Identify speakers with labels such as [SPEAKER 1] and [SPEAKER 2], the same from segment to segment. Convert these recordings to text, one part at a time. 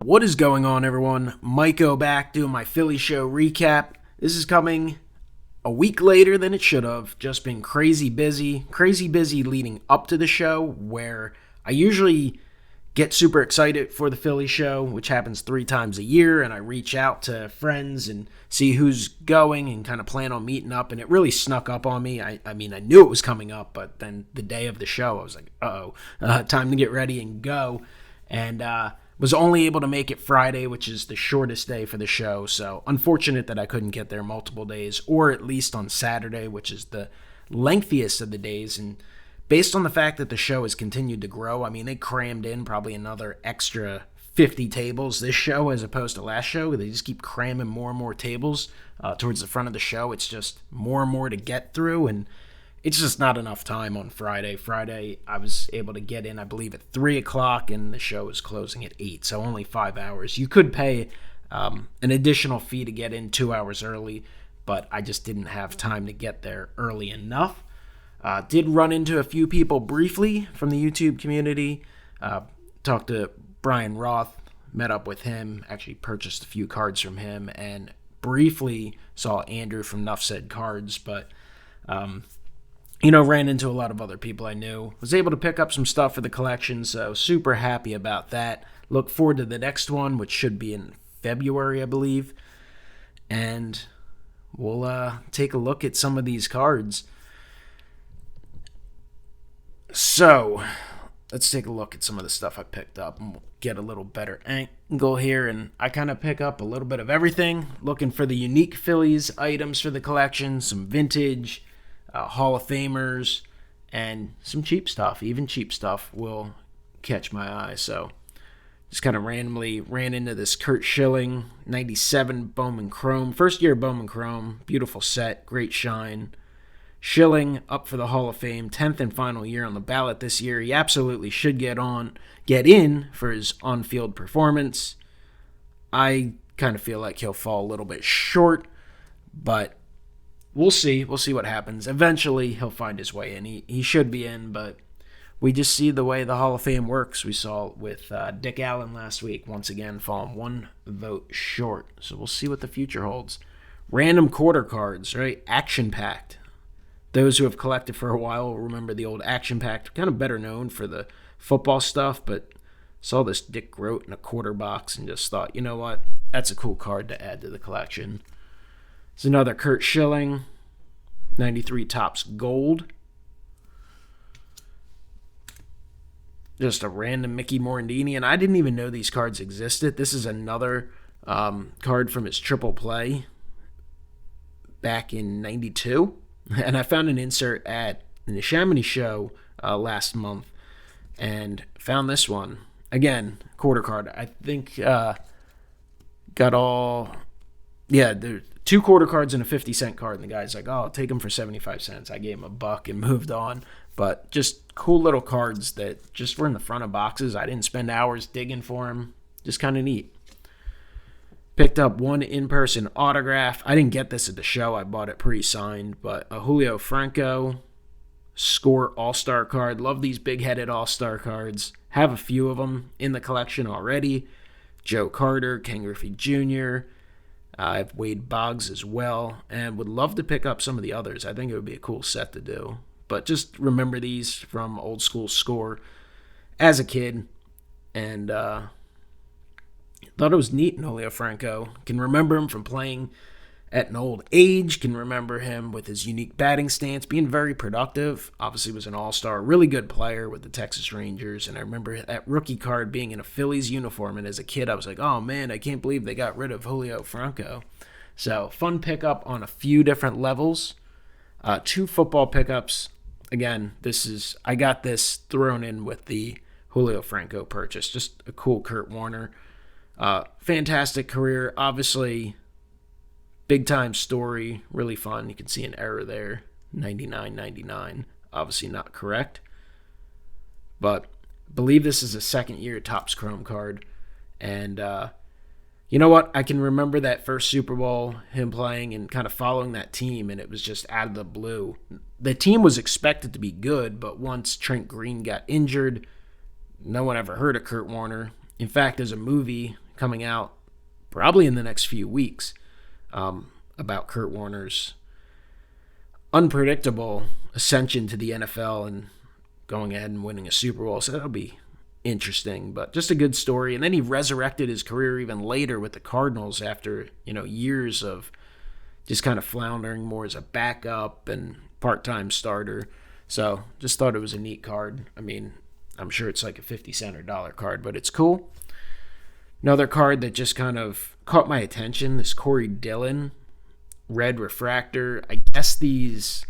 [SPEAKER 1] What is going on, everyone? MikeO back doing my Philly show recap. This is coming a week later than it should have. Just been crazy busy leading up to the show, where I usually get super excited for the Philly show, which happens 3 times a year, and I reach out to friends and see who's going and kind of plan on meeting up, and it really snuck up on me. I mean, I knew it was coming up, but then the day of the show, I was like, time to get ready and go, and was only able to make it Friday, which is the shortest day for the show, so unfortunate that I couldn't get there multiple days, or at least on Saturday, which is the lengthiest of the days. And based on the fact that the show has continued to grow, I mean, they crammed in probably another extra 50 tables this show as opposed to last show. They just keep cramming more and more tables towards the front of the show. It's just more and more to get through, and it's just not enough time on Friday. Friday, I was able to get in, I believe, at 3 o'clock, and the show was closing at 8, so only 5 hours. You could pay an additional fee to get in 2 hours early, but I just didn't have time to get there early enough. Did run into a few people briefly from the YouTube community. Talked to Brian Roth, met up with him, actually purchased a few cards from him, and briefly saw Andrew from Nuff Said Cards, but ran into a lot of other people I knew. Was able to pick up some stuff for the collection, so super happy about that. Look forward to the next one, which should be in February, I believe. And we'll take a look at some of these cards. So, let's take a look at some of the stuff I picked up and we'll get a little better angle here. And I kind of pick up a little bit of everything, looking for the unique Phillies items for the collection, some vintage, Hall of Famers, and some cheap stuff. Even cheap stuff will catch my eye. So just kind of randomly ran into this Curt Schilling 97 Bowman Chrome. First year Bowman Chrome. Beautiful set. Great shine. Schilling up for the Hall of Fame. 10th and final year on the ballot this year. He absolutely should get in for his on-field performance. I kind of feel like he'll fall a little bit short, but we'll see. We'll see what happens. Eventually, he'll find his way in. He should be in, but we just see the way the Hall of Fame works. We saw with Dick Allen last week, once again, falling 1 vote short. So we'll see what the future holds. Random quarter cards, right? Action-packed. Those who have collected for a while will remember the old action-packed, kind of better known for the football stuff, but saw this Dick Groat in a quarter box and just thought, you know what? That's a cool card to add to the collection. There's another Curt Schilling, 93 Topps Gold. Just a random Mickey Morandini, and I didn't even know these cards existed. This is another card from his triple play back in 92. And I found an insert at the Chamonix show last month and found this one. Again, quarter card. I think got all... Yeah, there's 2 quarter cards and a 50-cent card, and the guy's like, I'll take them for 75 cents. I gave him $1 and moved on. But just cool little cards that just were in the front of boxes. I didn't spend hours digging for them. Just kind of neat. Picked up 1 in-person autograph. I didn't get this at the show. I bought it pre-signed. But a Julio Franco Score All-Star card. Love these big-headed All-Star cards. Have a few of them in the collection already. Joe Carter, Ken Griffey Jr., I have Wade Boggs as well, and would love to pick up some of the others. I think it would be a cool set to do. But just remember these from old school Score as a kid, and thought it was neat in Julio Franco. Can remember him from playing at an old age, can remember him with his unique batting stance, being very productive. Obviously was an all-star, really good player with the Texas Rangers, and I remember that rookie card being in a Phillies uniform, and as a kid I was like, oh man, I can't believe they got rid of Julio Franco. So fun pickup on a few different levels. 2 football pickups. Again, I got this thrown in with the Julio Franco purchase. Just a cool Kurt Warner. Fantastic career, obviously. Big time story, really fun. You can see an error there, 99.99. Obviously not correct. But I believe this is a second year Topps Chrome card. And you know what? I can remember that first Super Bowl, him playing and kind of following that team, and it was just out of the blue. The team was expected to be good, but once Trent Green got injured, no one ever heard of Kurt Warner. In fact, there's a movie coming out probably in the next few weeks about Kurt Warner's unpredictable ascension to the NFL and going ahead and winning a Super Bowl. So that'll be interesting, but just a good story. And then he resurrected his career even later with the Cardinals after, years of just kind of floundering more as a backup and part-time starter. So just thought it was a neat card. I mean, I'm sure it's like a 50 cent or dollar card, but it's cool. Another card that just kind of caught my attention, this Corey Dillon red refractor. I guess this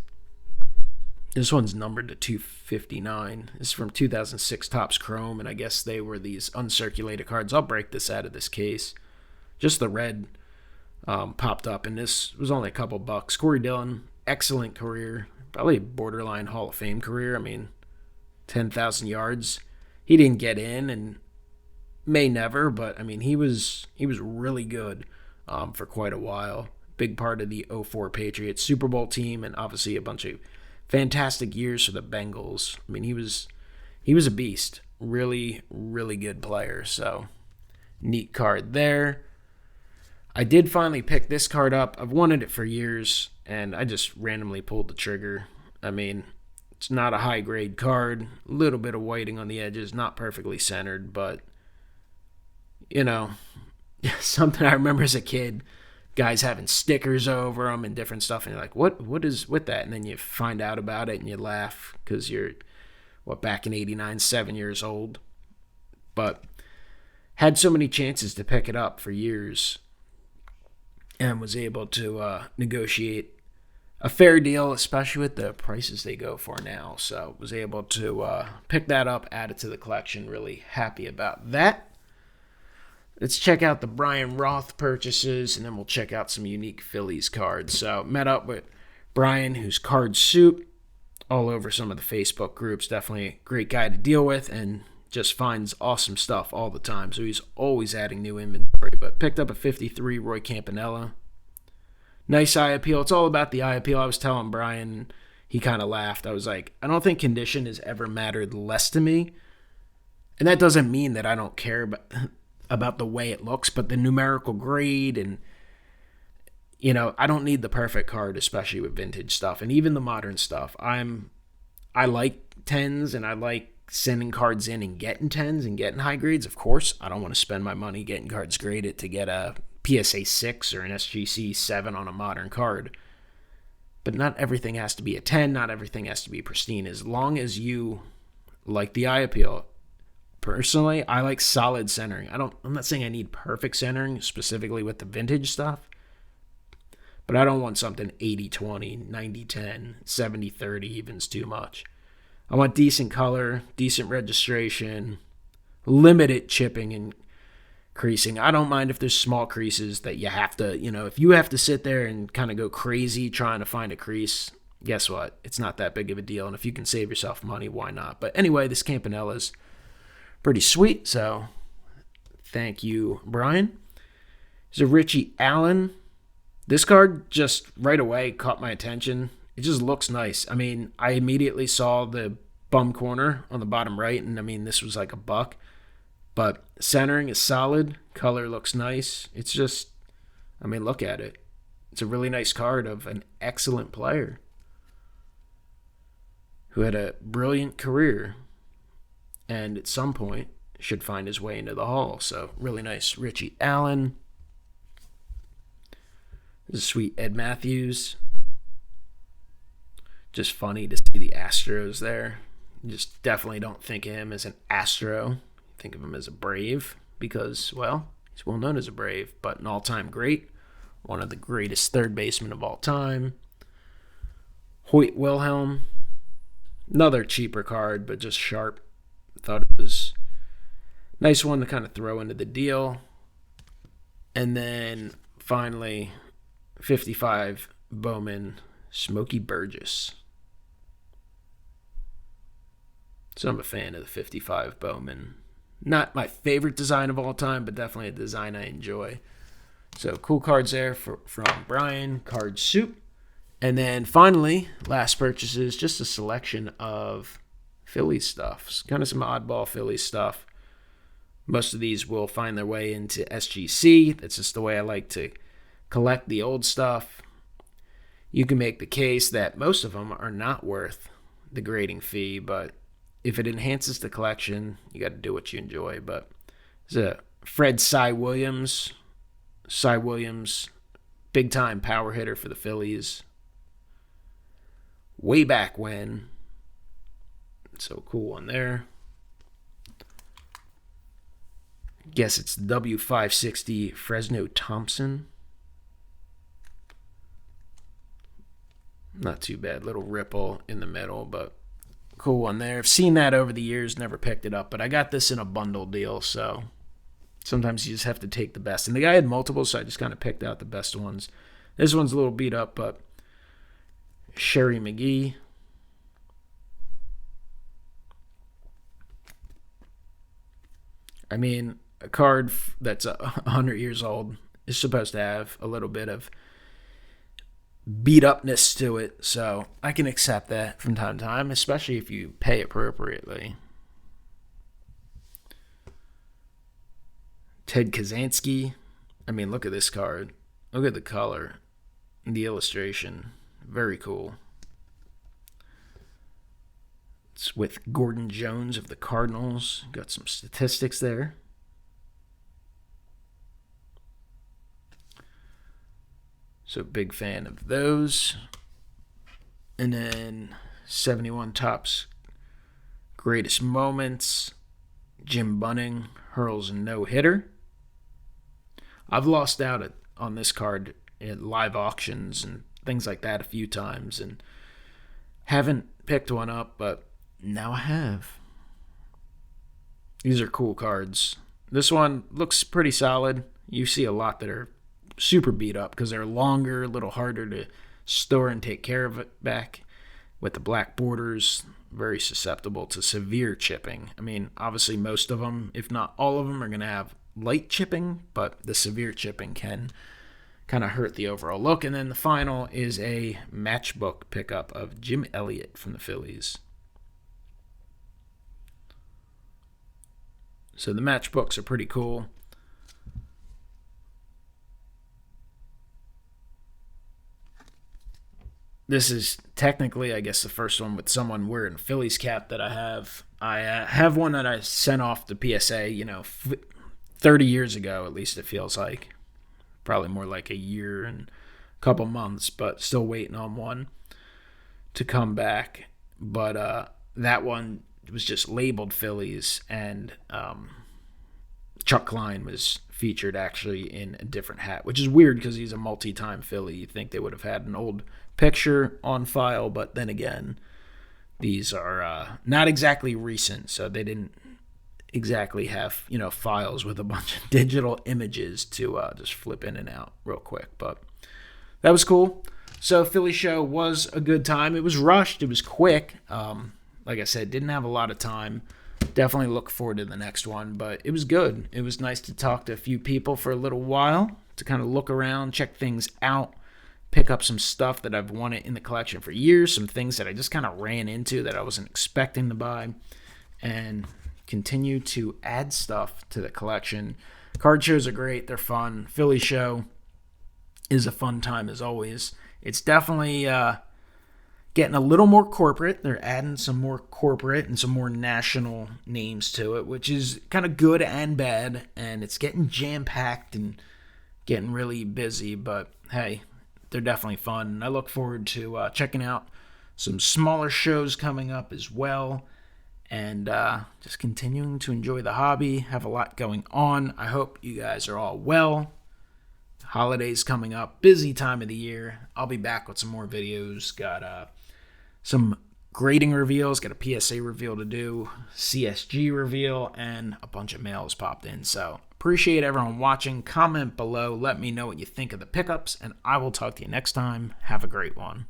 [SPEAKER 1] one's numbered to 259. This is from 2006 Topps Chrome, and I guess they were these uncirculated cards. I'll break this out of this case. Just the red popped up, and this was only a couple bucks. Corey Dillon, excellent career. Probably a borderline Hall of Fame career. I mean, 10,000 yards. He didn't get in and may never, but I mean, he was really good for quite a while. Big part of the 04 Patriots Super Bowl team, and obviously a bunch of fantastic years for the Bengals. I mean, he was a beast. Really, really good player. So, neat card there. I did finally pick this card up. I've wanted it for years, and I just randomly pulled the trigger. I mean, it's not a high-grade card. A little bit of whiting on the edges, not perfectly centered, but, something I remember as a kid, guys having stickers over them and different stuff, and you're like, what is with that? And then you find out about it, and you laugh because you're, back in 89, 7 years old. But had so many chances to pick it up for years, and was able to negotiate a fair deal, especially with the prices they go for now. So was able to pick that up, add it to the collection. Really happy about that. Let's check out the Brian Roth purchases, and then we'll check out some unique Phillies cards. So met up with Brian, who's card soup, all over some of the Facebook groups. Definitely a great guy to deal with, and just finds awesome stuff all the time. So he's always adding new inventory. But picked up a 53 Roy Campanella. Nice eye appeal. It's all about the eye appeal. I was telling Brian, he kind of laughed. I was like, I don't think condition has ever mattered less to me. And that doesn't mean that I don't care about the way it looks, but the numerical grade and, I don't need the perfect card, especially with vintage stuff. And even the modern stuff. I like 10s, and I like sending cards in and getting 10s and getting high grades. Of course, I don't want to spend my money getting cards graded to get a PSA 6 or an SGC 7 on a modern card. But not everything has to be a 10. Not everything has to be pristine. As long as you like the eye appeal. Personally, I like solid centering. I'm not saying I need perfect centering, specifically with the vintage stuff. But I don't want something 80-20, 90-10, 70-30 even's too much. I want decent color, decent registration, limited chipping and creasing. I don't mind if there's small creases that you have to, if you have to sit there and kind of go crazy trying to find a crease, guess what? It's not that big of a deal. And if you can save yourself money, why not? But anyway, this Campanella's pretty sweet. So thank you, Brian. There's a Richie Allen. This card just right away caught my attention. It just looks nice. I mean, I immediately saw the bum corner on the bottom right, and I mean, this was like a buck. But centering is solid. Color looks nice. It's just, look at it. It's a really nice card of an excellent player who had a brilliant career and at some point should find his way into the Hall. So really nice Richie Allen. This is sweet Ed Matthews. Just funny to see the Astros there. You just definitely don't think of him as an Astro. Think of him as a Brave because, well, he's well known as a Brave, but an all-time great. One of the greatest third basemen of all time. Hoyt Wilhelm. Another cheaper card, but just sharp. Thought it was a nice one to kind of throw into the deal. And then finally, 55 Bowman Smokey Burgess. So I'm a fan of the 55 Bowman. Not my favorite design of all time, but definitely a design I enjoy. So cool cards there from Brian, Card Soup. And then finally, last purchases, just a selection of Phillies stuff. It's kind of some oddball Phillies stuff. Most of these will find their way into SGC. That's just the way I like to collect the old stuff. You can make the case that most of them are not worth the grading fee, but if it enhances the collection, you got to do what you enjoy. But there's a Fred Cy Williams. Cy Williams, big time power hitter for the Phillies. Way back when. So cool one there. Guess it's W560 Fresno Thompson. Not too bad. Little ripple in the middle, but cool one there. I've seen that over the years, never picked it up, but I got this in a bundle deal, so sometimes you just have to take the best. And the guy had multiple, so I just kind of picked out the best ones. This one's a little beat up, but Sherry McGee. I mean, a card that's 100 years old is supposed to have a little bit of beat upness to it, so I can accept that from time to time, especially if you pay appropriately. Ted Kaczynski. I mean, look at this card. Look at the color and the illustration. Very cool. It's with Gordon Jones of the Cardinals. Got some statistics there. So big fan of those. And then 71 Topps Greatest Moments. Jim Bunning hurls a no-hitter. I've lost out on this card at live auctions and things like that a few times and haven't picked one up, but now I have. These are cool cards. This one looks pretty solid. You see a lot that are super beat up because they're longer, a little harder to store and take care of it back. With the black borders, very susceptible to severe chipping. I mean, obviously most of them, if not all of them, are going to have light chipping, but the severe chipping can kind of hurt the overall look. And then the final is a matchbook pickup of Jim Elliott from the Phillies. So the matchbooks are pretty cool. This is technically, I guess, the first one with someone wearing a Phillies cap that I have. I have one that I sent off to PSA, 30 years ago, at least it feels like. Probably more like a year and a couple months, but still waiting on one to come back. But that one was just labeled Phillies, and Chuck Klein was featured actually in a different hat, which is weird because he's a multi-time Philly. You'd think they would have had an old picture on file, but then again, these are not exactly recent, so they didn't exactly have files with a bunch of digital images to just flip in and out real quick. But that was cool. So Philly show was a good time. It was rushed. It was quick. Like I said, didn't have a lot of time. Definitely look forward to the next one, but it was good. It was nice to talk to a few people for a little while to kind of look around, check things out, pick up some stuff that I've wanted in the collection for years, some things that I just kind of ran into that I wasn't expecting to buy, and continue to add stuff to the collection. Card shows are great. They're fun. Philly show is a fun time as always. It's definitely getting a little more corporate. They're adding some more corporate and some more national names to it, which is kind of good and bad, and it's getting jam-packed and getting really busy, but hey, they're definitely fun, and I look forward to checking out some smaller shows coming up as well, and just continuing to enjoy the hobby. Have a lot going on. I hope you guys are all well. Holidays coming up, busy time of the year. I'll be back with some more videos. Got some grading reveals, got a PSA reveal to do, CSG reveal, and a bunch of mails popped in. So appreciate everyone watching. Comment below. Let me know what you think of the pickups, and I will talk to you next time. Have a great one.